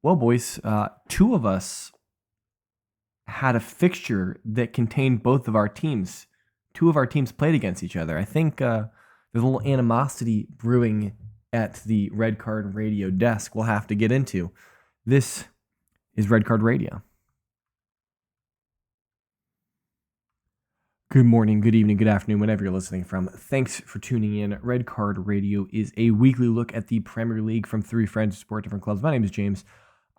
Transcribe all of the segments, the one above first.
Well, boys, two of us had a fixture that contained both of our teams. Two of our teams played against each other. I think there's a little animosity brewing at the Red Card Radio desk we'll have to get into. This is Red Card Radio. Good morning, good evening, good afternoon, whenever you're listening from. Thanks for tuning in. Red Card Radio is a weekly look at the Premier League from three friends who support different clubs. My name is James.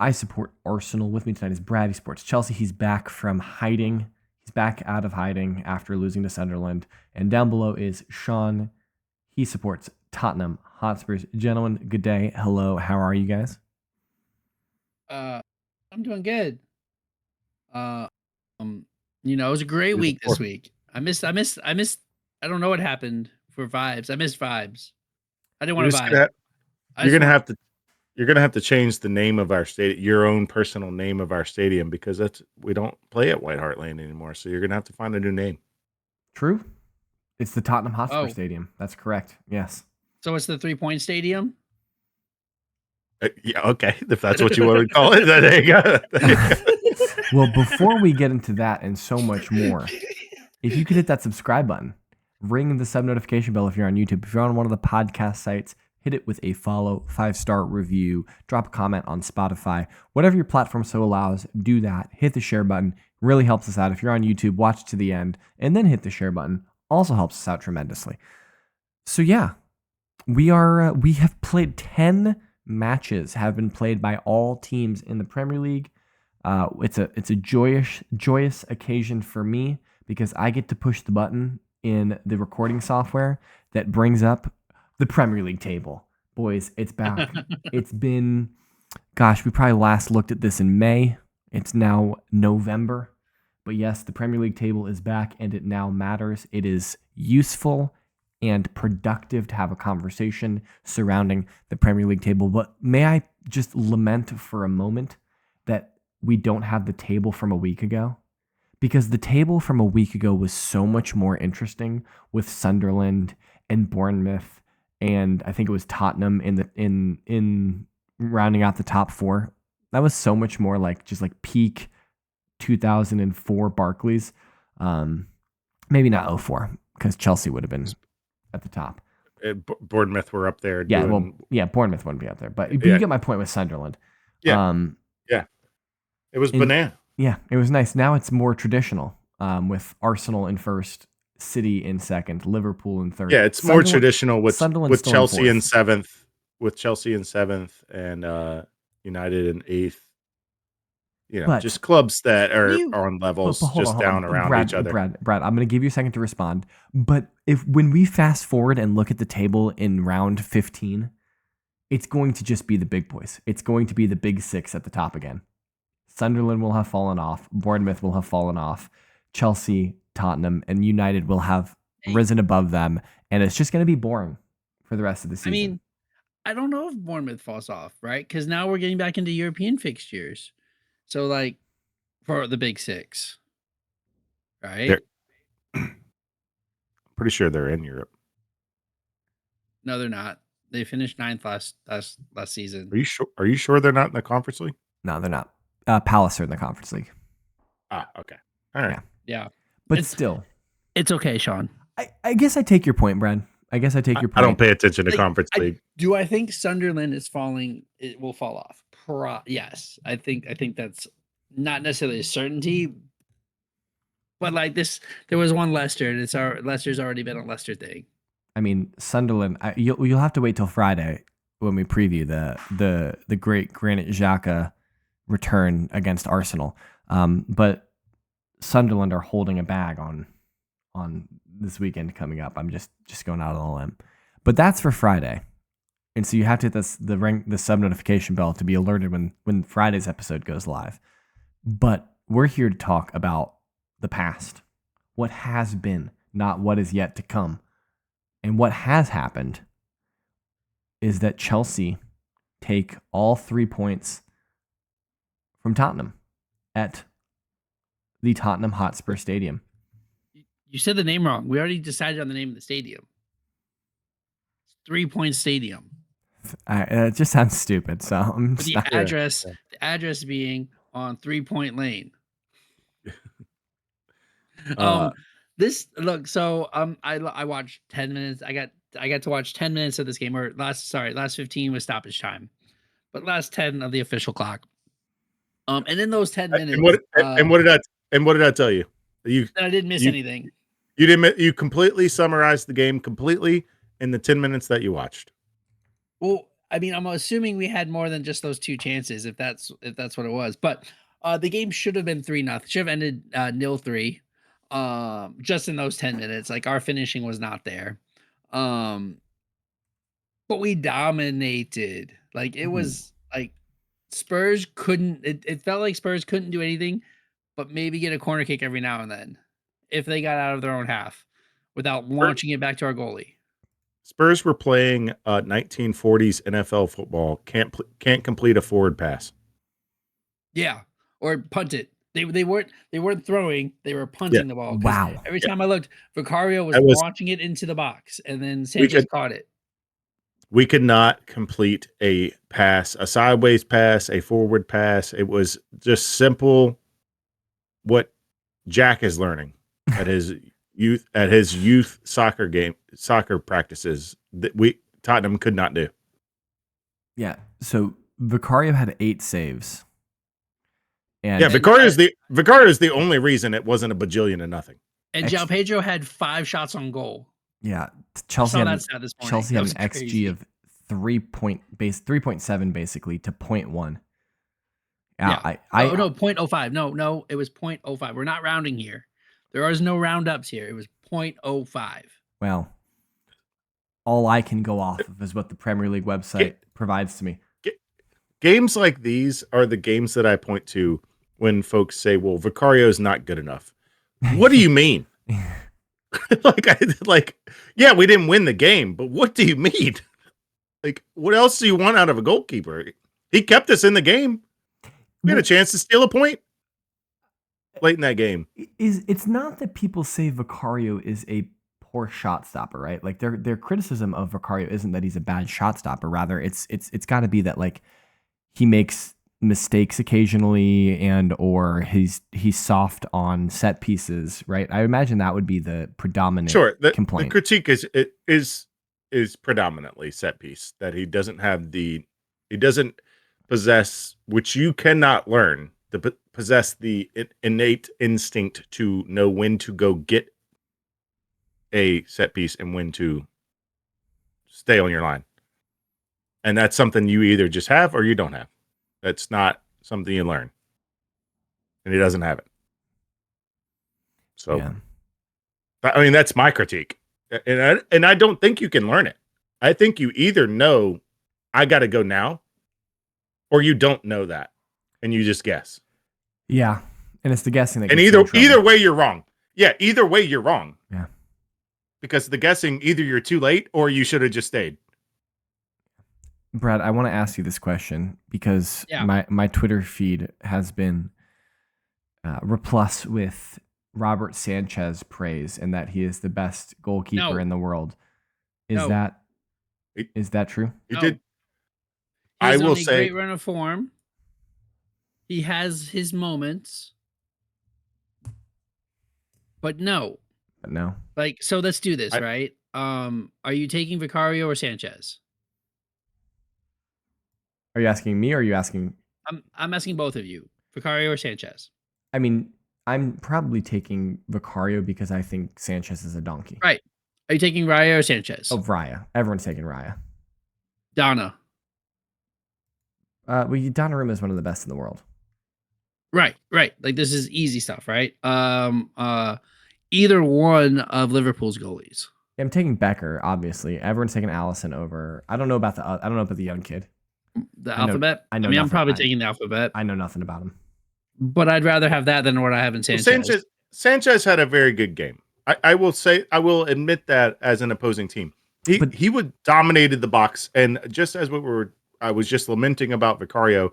I support Arsenal. With me tonight is Brad. He supports Chelsea. He's back from hiding. He's back out of hiding after losing to Sunderland. And down below is Sean. He supports Tottenham Hotspurs. Gentlemen, good day. Hello. How are you guys? I'm doing good. It was a great week this week. I missed. I don't know what happened for vibes. I missed vibes. I didn't want to vibe. You're gonna have to change the name of our stadium, your own personal name of our stadium, because we don't play at White Hart Lane anymore. So you're gonna have to find a new name. True. It's the Tottenham Hotspur Stadium. That's correct. Yes. So it's the 3-point stadium. Yeah. Okay. If that's what you want to call it, then there you go. Well, before we get into that and so much more, if you could hit that subscribe button, ring the sub notification bell if you're on YouTube. If you're on one of the podcast sites, hit it with a follow, 5-star review, drop a comment on Spotify, whatever your platform so allows, do that. Hit the share button. Really helps us out. If you're on YouTube, watch to the end and then hit the share button. Also helps us out tremendously. So yeah, we have played 10 matches have been played by all teams in the Premier League. It's a joyous occasion for me because I get to push the button in the recording software that brings up the Premier League table. Boys, it's back. It's been, we probably last looked at this in May. It's now November. But yes, the Premier League table is back and it now matters. It is useful and productive to have a conversation surrounding the Premier League table. But may I just lament for a moment that we don't have the table from a week ago? Because the table from a week ago was so much more interesting with Sunderland and Bournemouth, and I think it was Tottenham in rounding out the top four. That was so much more like peak 2004 Barclays. Maybe not 04 because Chelsea would have been at the top. Bournemouth were up there. Bournemouth wouldn't be up there, but you get my point with Sunderland. Yeah. It was banana. Yeah, it was nice. Now it's more traditional with Arsenal in first, City in second, Liverpool in third. Yeah, it's more traditional with Chelsea in seventh, and United in eighth. Just clubs that are on levels down around each other. Brad, I'm going to give you a second to respond. But when we fast forward and look at the table in round 15, it's going to just be the big boys. It's going to be the big six at the top again. Sunderland will have fallen off. Bournemouth will have fallen off. Chelsea, Tottenham, and United will have risen above them. And it's just going to be boring for the rest of the season. I mean, I don't know if Bournemouth falls off, right? Because now we're getting back into European fixtures. So, for the big six, right? I'm pretty sure they're in Europe. No, they're not. They finished 9th last season. Are you sure they're not in the Conference League? No, they're not. Palace are in the Conference League. Okay. All right. Yeah. But still. It's okay, Sean. I guess I take your point, Brad. I guess I take your point. I don't pay attention to Conference League. Do I think Sunderland is falling? It will fall off. Yes. I think that's not necessarily a certainty. But there was one Leicester, and Leicester's already been a Leicester thing. I mean, Sunderland. You'll have to wait till Friday when we preview the great Granit Xhaka return against Arsenal. But Sunderland are holding a bag on this weekend coming up. I'm just going out on a limb. But that's for Friday. And so you have to hit the sub notification bell to be alerted when Friday's episode goes live. But we're here to talk about the past. What has been, not what is yet to come. And what has happened is that Chelsea take all 3 points from Tottenham at the Tottenham Hotspur Stadium. You said the name wrong. We already decided on the name of the stadium. 3 Point Stadium. It just sounds stupid. So the address being on 3-Point Lane. Uh, This look. So I watched 10 minutes. I got to watch 10 minutes of this game, or last 15 was stoppage time, but last 10 of the official clock. And in those 10 minutes, and what did I tell you? I didn't miss you anything. you didn't you completely summarized the game completely in the 10 minutes that you watched. Well, I mean, I'm assuming we had more than just those two chances, if that's what it was. But the game should have been 3-0. Should have ended 0-3. Just in those 10 minutes. Like our finishing was not there. But we dominated. Like it was like Spurs couldn't. It felt like Spurs couldn't do anything, but maybe get a corner kick every now and then if they got out of their own half without launching it back to our goalie. Spurs were playing 1940s NFL football. Can't complete a forward pass. Yeah, or punt it. They weren't throwing. They were punting the ball. Wow. Every time I looked, Vicario was launching it into the box, and then Sanchez caught it. We could not complete a pass, a sideways pass, a forward pass. It was just simple. What Jack is learning at his youth soccer practices that Tottenham could not do. Yeah. So Vicario had 8 saves. And Vicario is the only reason it wasn't a bajillion of nothing. And João Pedro had 5 shots on goal. Yeah, Chelsea had an XG crazy. of 3.7 basically to 0.1. Yeah, 0.05. No, it was 0.05. We're not rounding here. There was no roundups here. It was 0.05. Well, all I can go off of is what the Premier League website provides to me. Games like these are the games that I point to when folks say, "Well, Vicario is not good enough." What do you mean? Yeah, we didn't win the game, but what do you mean? Like, what else do you want out of a goalkeeper? He kept us in the game. We had a chance to steal a point late in that game. It's not that people say Vicario is a poor shot stopper, right? Like their criticism of Vicario isn't that he's a bad shot stopper. Rather, it's got to be that like he makes mistakes occasionally or he's soft on set pieces, right? I imagine that would be the predominant complaint. The critique is predominantly set piece, that he doesn't possess, which you cannot learn, to possess the innate instinct to know when to go get a set piece and when to stay on your line. And that's something you either just have or you don't have. That's not something you learn. And he doesn't have it. So, yeah. I mean, that's my critique. And I don't think you can learn it. I think you either know I got to go now, or you don't know that, and you just guess. Yeah, and it's the guessing that. And either way, you're wrong. Yeah, either way, you're wrong. Yeah, because the guessing, either you're too late or you should have just stayed. Brad, I want to ask you this question because my Twitter feed has been replus with Robert Sanchez praise and that he is the best goalkeeper in the world. Is that true? He did. I will say, great run of form. He has his moments, but no. Like, so let's do this, right? Are you taking Vicario or Sanchez? Are you asking me or are you asking? I'm asking both of you, Vicario or Sanchez. I mean, I'm probably taking Vicario because I think Sanchez is a donkey. Right. Are you taking Raya or Sanchez? Oh, Raya. Everyone's taking Raya. Donna. Donnarumma is one of the best in the world. Right. Like this is easy stuff, right? Either one of Liverpool's goalies. Yeah, I'm taking Becker, obviously. Everyone's taking Allison over. I don't know about the young kid. The alphabet. I mean, I'm probably taking the alphabet. I know nothing about him. But I'd rather have that than what I have in Sanchez. Well, Sanchez had a very good game. I will admit that as an opposing team. He would dominated the box, and just as I was just lamenting about Vicario,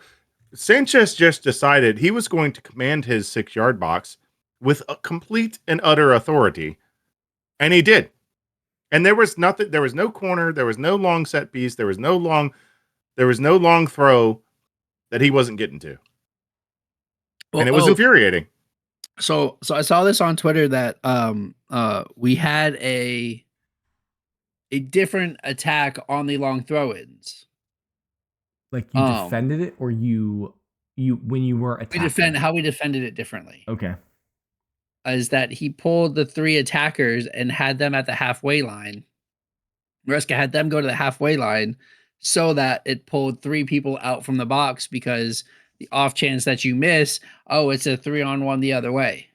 Sanchez just decided he was going to command his 6-yard box with a complete and utter authority, and he did. And there was nothing. There was no corner. There was no long set piece. There was no long throw. that he wasn't getting to. Well, And it was infuriating. So I saw this on Twitter that we had a different attack on the long throw-ins. Like you defended it, or you when you were attacking? How we defended it differently. Okay. Is that he pulled the 3 attackers and had them at the halfway line. Maresca had them go to the halfway line so that it pulled 3 people out from the box, because the off chance that you miss, it's a 3-on-1 the other way.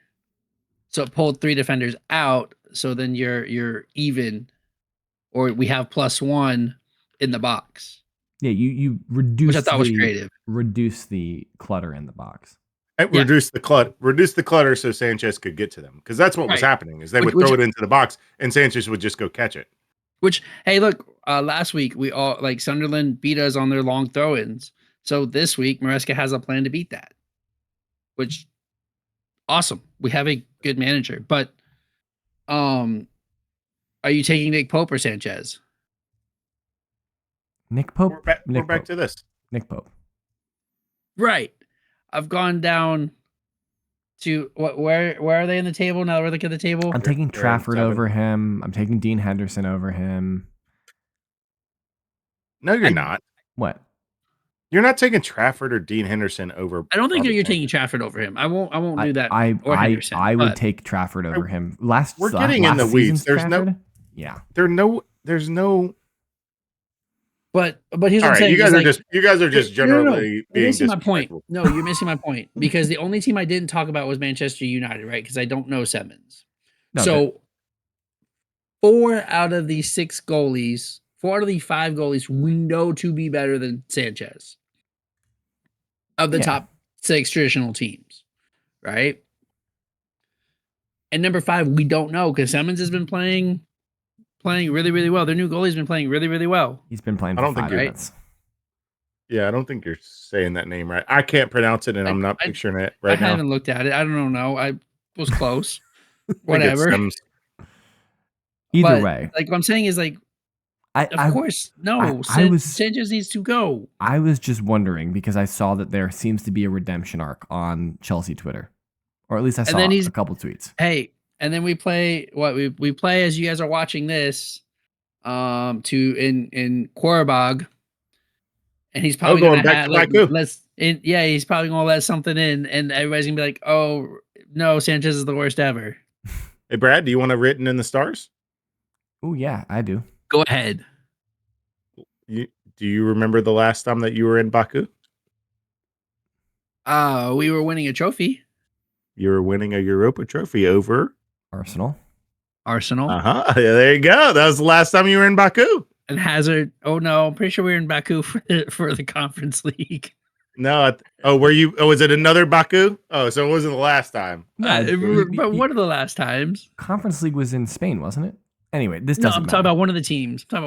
So it pulled 3 defenders out. So then you're even, or we have +1 in the box. Yeah, you reduce, which I thought was creative. Reduce the clutter in the box. Reduce the clutter so Sanchez could get to them, because that's what was happening. Is they would throw it into the box and Sanchez would just go catch it. Which, hey, look, last week we all Sunderland beat us on their long throw-ins. So this week Maresca has a plan to beat that. Which, awesome. We have a good manager, but are you taking Nick Pope or Sanchez? Nick Pope. We're back to this. Nick Pope. Right. I've gone down to where are they in the table now? We're looking at the table. I'm taking Trafford over him. I'm taking Dean Henderson over him. No, you're not. What? You're not taking Trafford or Dean Henderson over. I don't think you're taking Trafford over him. I won't do that. I would take Trafford over him. We're getting in the weeds. There's Trafford? There's no. But here's what I'm saying. You guys are just generally being missing my point. No, you're missing my point, because the only team I didn't talk about was Manchester United, right? Because I don't know Simmons. So 4 out of the 5 goalies we know to be better than Sanchez of the top 6 traditional teams, right? And number 5, we don't know, because Simmons has been playing really, really well. Their new goalie's been playing really, really well. He's been playing for 5 minutes. Yeah, I don't think you're saying that name right. I can't pronounce it, and I'm not picturing it right now. I haven't looked at it. I don't know. I was close. Whatever. Either way. Like, what I'm saying is, like, Sanchez needs to go. I was just wondering, because I saw that there seems to be a redemption arc on Chelsea Twitter. Or at least I saw a couple tweets. Hey, and then we play we play as you guys are watching this in Quarabog, and he's probably going back to Baku. He's probably gonna let something in, and everybody's gonna be like, "Oh no, Sanchez is the worst ever." Hey Brad, do you want a written in the stars? Oh yeah, I do. Go ahead. Do you remember the last time that you were in Baku? We were winning a trophy. You were winning a Europa trophy over Arsenal. Yeah, there you go. That was the last time you were in Baku. And Hazard. Oh no, I'm pretty sure we were in Baku for the Conference League. No. Were you? Oh, was it another Baku? Oh, so it wasn't the last time. But one of the last times. Conference League was in Spain, wasn't it? Anyway, this doesn't matter. I'm talking about one of the teams. We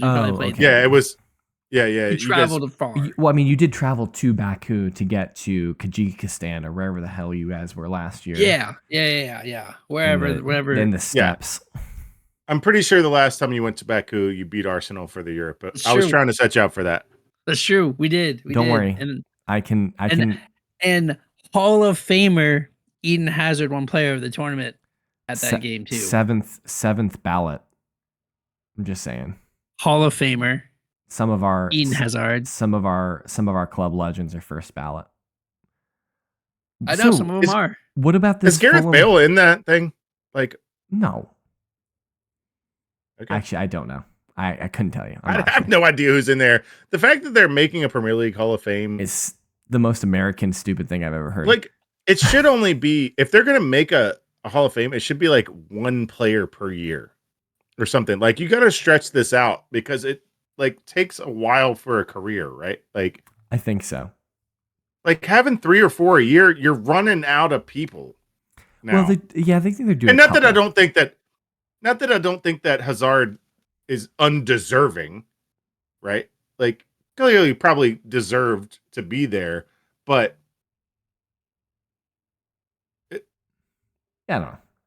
probably played. Okay. Yeah, it was. Yeah. You traveled far. Well, I mean, you did travel to Baku to get to Kyrgyzstan or wherever the hell you guys were last year. Yeah. Wherever. In the steppes. Yeah. I'm pretty sure the last time you went to Baku, you beat Arsenal for the Europe. But I was trying to set you up for that. That's true. We did. Don't worry. And I can. And Hall of Famer Eden Hazard won player of the tournament at that game too. Seventh ballot. I'm just saying. Hall of Famer. Some of our Eden Hazard. Some of our club legends are first ballot. I know some of them are. What about this? Is Gareth Bale in that thing? Like, no. Okay. Actually, I don't know. I couldn't tell you. I have no idea who's in there. The fact that they're making a Premier League Hall of Fame is the most American stupid thing I've ever heard. Like, it should only be, if they're going to make a Hall of Fame, it should be like 1 player per year or something. Like, you got to stretch this out, because it takes a while for a career, right? Like, I think so. Like, having 3 or 4 a year, you're running out of people now. Well, I think they're doing. And not that I don't think that Hazard is undeserving, right? Like, clearly probably deserved to be there, but I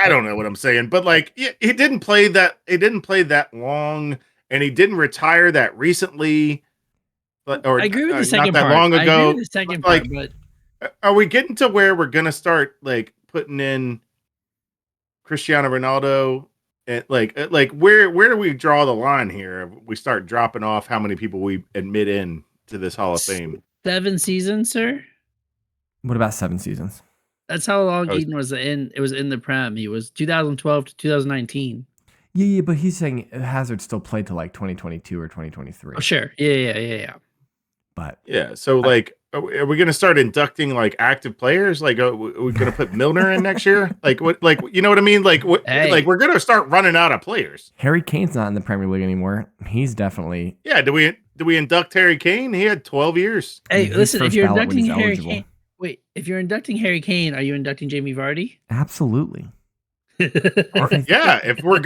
don't know what I'm saying, but like, he didn't play that long, and he didn't retire that recently. or I agree with the not second that part. long I agree ago. with the second Like, part, but are we getting to where we're gonna start like putting in Cristiano Ronaldo? And like where do we draw the line here? We start dropping off how many people we admit in to this Hall of Fame. 7 seasons, sir. What about 7 seasons? That's how long Oh, Eden was in. It was in the Prem. He was 2012 to 2019. Yeah, but he's saying Hazard still played to like 2022 or 2023. Oh, sure. Yeah. But yeah, so like, are we going to start inducting like active players? Like, are we going to put Milner in next year? Like, what? Like, you know what I mean? Like, what? Hey. Like, we're going to start running out of players. Harry Kane's not in the Premier League anymore. He's definitely. Yeah. Do we induct Harry Kane? He had 12 years. Hey, His listen. If first you're ballot when inducting he's Harry eligible. Kane, wait. If you're inducting Harry Kane, are you inducting Jamie Vardy? Absolutely. Yeah. If we're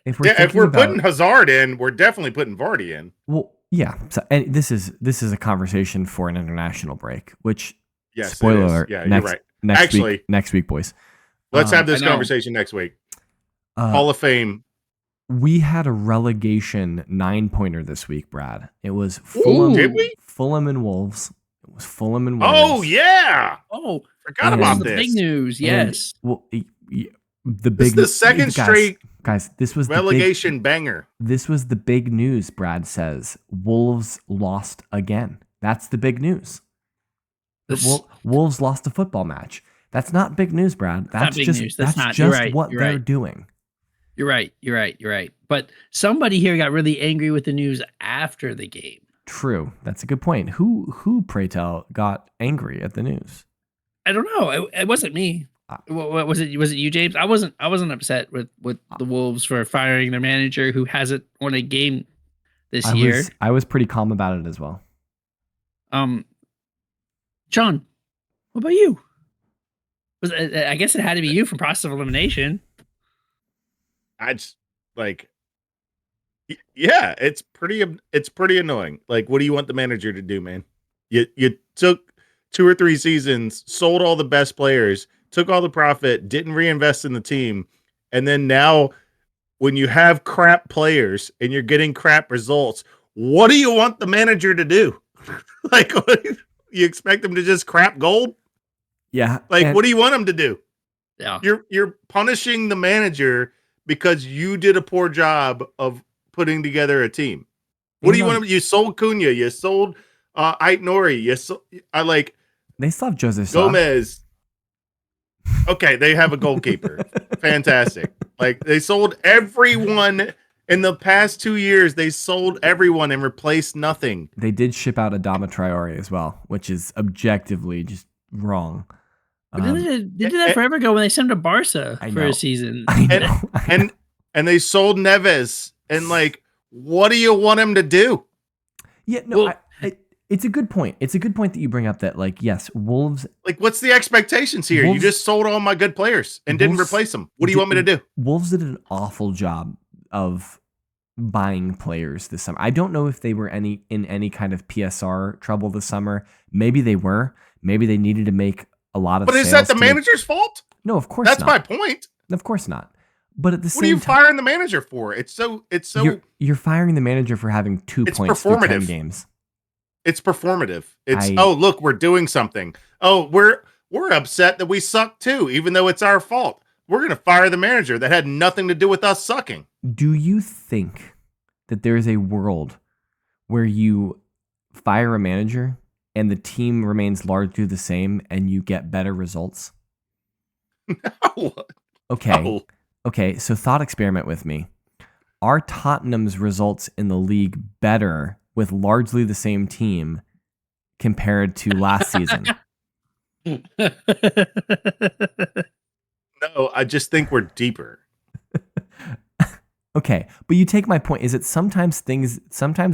If we're putting Hazard in, we're definitely putting Vardy in. Well, yeah. So, and this is a conversation for an international break. Which, Yes, spoiler alert. Yeah, next, you're right. Next Actually, week, next week, boys. Let's have this I know. conversation next week. Hall of Fame. We had a relegation 9-pointer this week, Brad. It was Fulham. Did we? Fulham and Wolves. It was Fulham and Wolves. Oh yeah. Oh, Forgot And- about the this. big news. Yes. Well, the This big is the second straight guys. This was relegation banger. This was the big news. Brad says Wolves lost again. That's the big news. Wolves lost a football match. That's not big news, Brad. That's big just news. that's That's not- just you're right, what you're they're right. doing. You're right. But somebody here got really angry with the news after the game. True. That's a good point. Who pray tell got angry at the news? I don't know. It wasn't me. What was it? Was it you, James? I wasn't upset with the Wolves for firing their manager who hasn't won a game this year. I was pretty calm about it as well. John, what about you? I guess it had to be you from process of elimination. I just like, yeah, it's pretty annoying. Like, what do you want the manager to do, man? You took 2 or 3 seasons, sold all the best players, took all the profit, didn't reinvest in the team, and then now when you have crap players and you're getting crap results, what do you want the manager to do? Like, you expect them to just crap gold? Yeah. Like, what do you want them to do? Yeah. You're punishing the manager because you did a poor job of putting together a team. What do you want? You sold Cunha, you sold Ait Nori, they still have Jose Sa. Gomez. Okay, they have a goalkeeper. Fantastic. Like, they sold everyone in the past 2 years. They sold everyone and replaced nothing. They did ship out Adama Traore as well, which is objectively just wrong. But they did that forever ago when they sent him to Barca for a season. I know. And they sold Neves. And like, what do you want him to do? Yeah, no, Well, it's a good point. It's a good point that you bring up that, like, yes, Wolves. Like, what's the expectations here? Wolves- You just sold all my good players and didn't Wolves replace them. What do you want me to do? Wolves did an awful job of buying players this summer. I don't know if they were in any kind of PSR trouble this summer. Maybe they were. Maybe they needed to make a lot of. But is that the manager's fault? No, of course That's not. my point. Of course not. But at the What are you same time, firing the manager for? It's so you're firing the manager for having 2 It's points through 10 performative. games. It's performative. It's oh, look, we're doing something. Oh, we're upset that we suck too, even though it's our fault. We're gonna fire the manager that had nothing to do with us sucking. Do you think that there is a world where you fire a manager and the team remains largely the same and you get better results? No. Okay. No. Okay, so thought experiment with me. Are Tottenham's results in the league better with largely the same team compared to last season? No, I just think we're deeper. Okay, but you take my point. Is it sometimes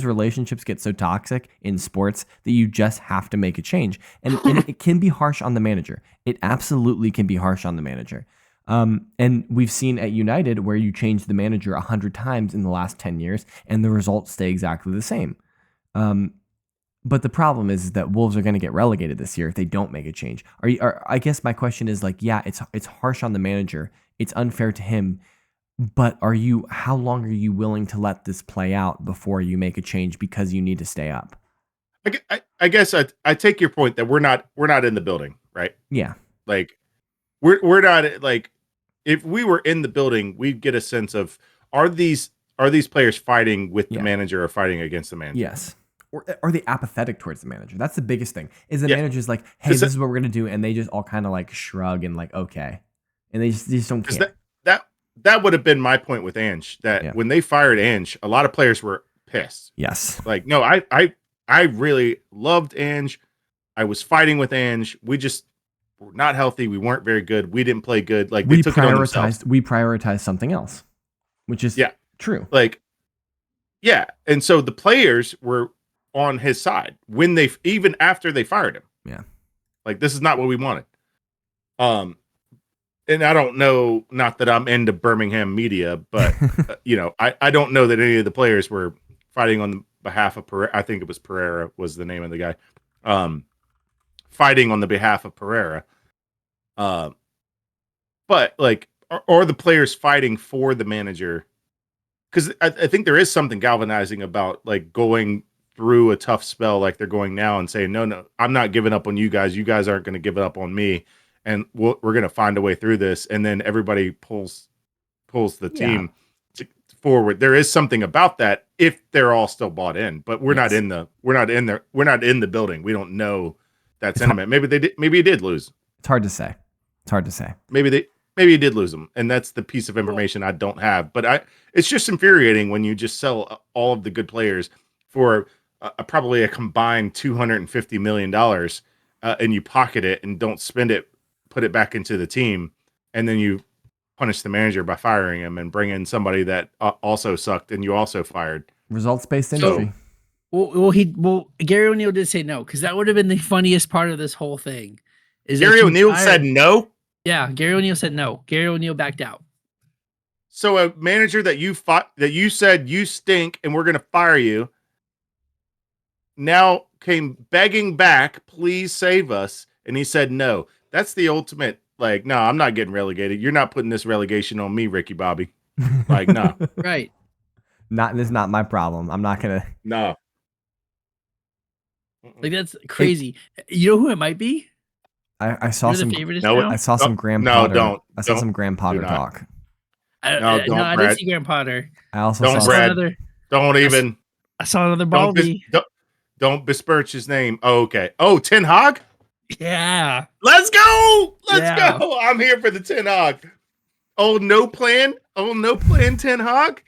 relationships get so toxic in sports that you just have to make a change, and it can be harsh on the manager. It absolutely can be harsh on the manager. And we've seen at United where you change the manager 100 times in the last 10 years, and the results stay exactly the same. But the problem is that Wolves are going to get relegated this year if they don't make a change. I guess my question is, like, yeah, it's harsh on the manager. It's unfair to him. But how long are you willing to let this play out before you make a change because you need to stay up? I guess I take your point that we're not in the building, right? Yeah. Like we're not like if we were in the building, we'd get a sense of are these players fighting with the manager or fighting against the manager? Yes. Or are they apathetic towards the manager? That's the biggest thing. Is the Yeah. manager's like, hey, this is what we're gonna do, and they just all kind of like shrug and like, okay. And they just don't care. That would have been my point with Ange, that when they fired Ange, a lot of players were pissed. Yes. Like, no, I really loved Ange. I was fighting with Ange. We just were not healthy. We weren't very good. We didn't play good. Like we prioritized something else, which is true. Like, yeah. And so the players were on his side when even after they fired him. Yeah. Like, this is not what we wanted. And I don't know, not that I'm into Birmingham media, but I don't know that any of the players were fighting on the behalf of Pereira. I think it was Pereira was the name of the guy. Fighting on the behalf of Pereira. But like, are the players fighting for the manager? Because I think there is something galvanizing about like going through a tough spell like they're going now and saying, no, I'm not giving up on you guys. You guys aren't going to give it up on me. And we're going to find a way through this. And then everybody pulls the team forward. There is something about that if they're all still bought in, but we're not in the building. We don't know that sentiment. Maybe he did lose. It's hard to say. Maybe he did lose them, and that's the piece of information I don't have. But it's just infuriating when you just sell all of the good players for probably a combined $250 million, and you pocket it and don't spend it, put it back into the team, and then you punish the manager by firing him and bring in somebody that also sucked and you also fired. Results-based industry. Gary O'Neill did say no, because that would have been the funniest part of this whole thing. Gary O'Neill said no? Yeah, Gary O'Neill said no. Gary O'Neill backed out. So a manager that you said you stink and we're going to fire you now came begging back, please save us, and he said no. That's the ultimate, like, no, I'm not getting relegated. You're not putting this relegation on me, Ricky Bobby. Like, no. Right. This is not my problem. I'm not going to. No. Like, that's crazy. You know who it might be? I saw some. I saw some Graham Potter. Don't. I saw some Graham Potter talk. I didn't see Graham Potter. I also don't saw Brad. Don't even. I saw another Baldy. Don't besmirch his name. Oh, okay. Oh, Ten Hag? Yeah. Let's go. Let's go. I'm here for the Ten Hag. Oh, no plan. Ten Hag.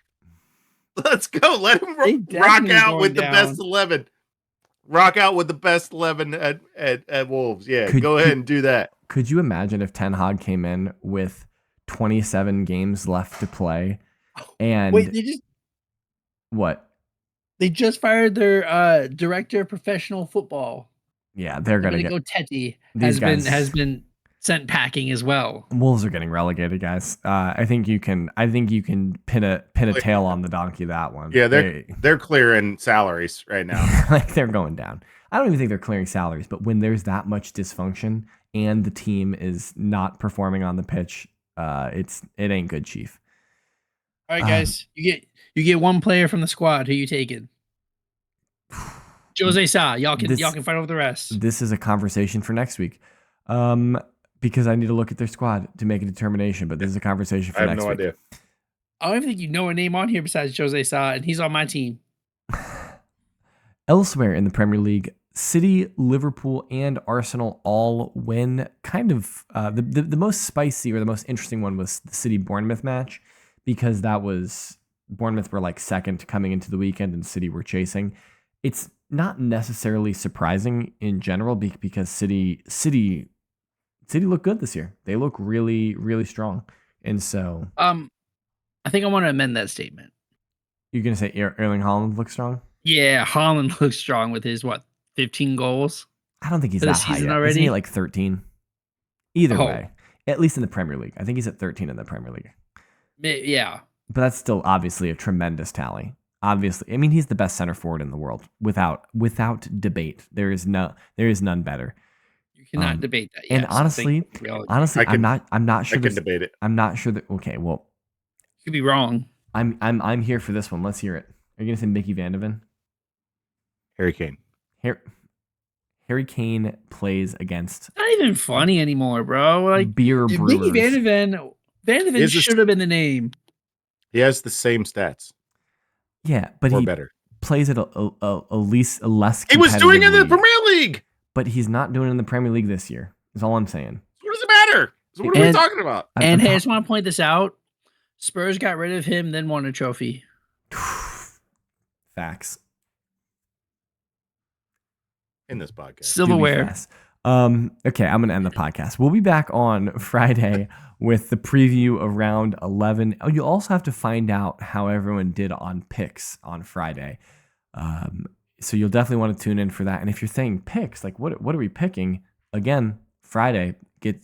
Let's go. Let him rock out with the best 11. Rock out with the best 11 at Wolves. Yeah, go ahead and do that. Could you imagine if Ten Hag came in with 27 games left to play? And wait, what? They just fired their director of professional football. Yeah, they're gonna go. Teddy has been sent packing as well. Wolves are getting relegated, guys. I think you can pin a tail on the donkey that one. Yeah, they're clearing salaries right now. Like, they're going down. I don't even think they're clearing salaries, but when there's that much dysfunction and the team is not performing on the pitch, it ain't good, Chief. All right, guys, you get one player from the squad. Who you taking? Jose Sa. Y'all can fight over the rest. This is a conversation for next week. Because I need to look at their squad to make a determination, but this is a conversation for next week. I have no idea. I don't even think you know a name on here besides Jose Sa, and he's on my team. Elsewhere in the Premier League, City, Liverpool, and Arsenal all win. Kind of the most spicy or the most interesting one was the City-Bournemouth match, because that was Bournemouth were like second coming into the weekend and City were chasing. It's not necessarily surprising in general because City look good this year. They look really, really strong. And so I think I want to amend that statement. You're going to say Erling Haaland looks strong? Yeah, Haaland looks strong with his 15 goals? I don't think he's that high yet. Already? Isn't he like 13? Either way, at least in the Premier League. I think he's at 13 in the Premier League. Yeah. But that's still obviously a tremendous tally. Obviously, I mean, he's the best center forward in the world without debate. There is none better. Cannot debate that. Yes. And honestly, I'm not sure. I can debate it. I'm not sure that. Okay, well, Could be wrong. I'm here for this one. Let's hear it. Are you gonna say Mickey Van de Ven? Harry Kane. Harry Kane plays against Not even funny anymore, bro. Like beer brewers. Mickey Van de Ven should have been the name. He has the same stats. Yeah, but or he better. plays at a less. He was doing it in the league. Premier League, but he's not doing it in the Premier League this year. Is all I'm saying. What does it matter? So what are we talking about? And hey, I just want to point this out. Spurs got rid of him, then won a trophy. Facts. In this podcast. Silverware. Okay, I'm going to end the podcast. We'll be back on Friday with the preview of round 11. Oh, you'll also have to find out how everyone did on picks on Friday. So you'll definitely want to tune in for that. And if you're saying picks, like what are we picking? Again, Friday,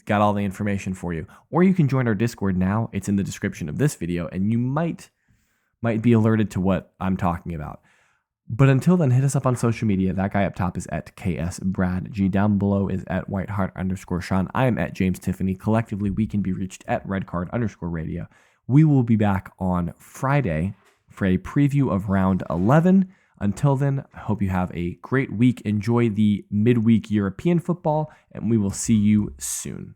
got all the information for you. Or you can join our Discord now. It's in the description of this video, and you might be alerted to what I'm talking about. But until then, hit us up on social media. That guy up top is at KSBradG. Down below is at Whiteheart_Sean. I am at James Tiffany. Collectively, we can be reached at Redcard_Radio. We will be back on Friday for a preview of round 11. Until then, I hope you have a great week. Enjoy the midweek European football, and we will see you soon.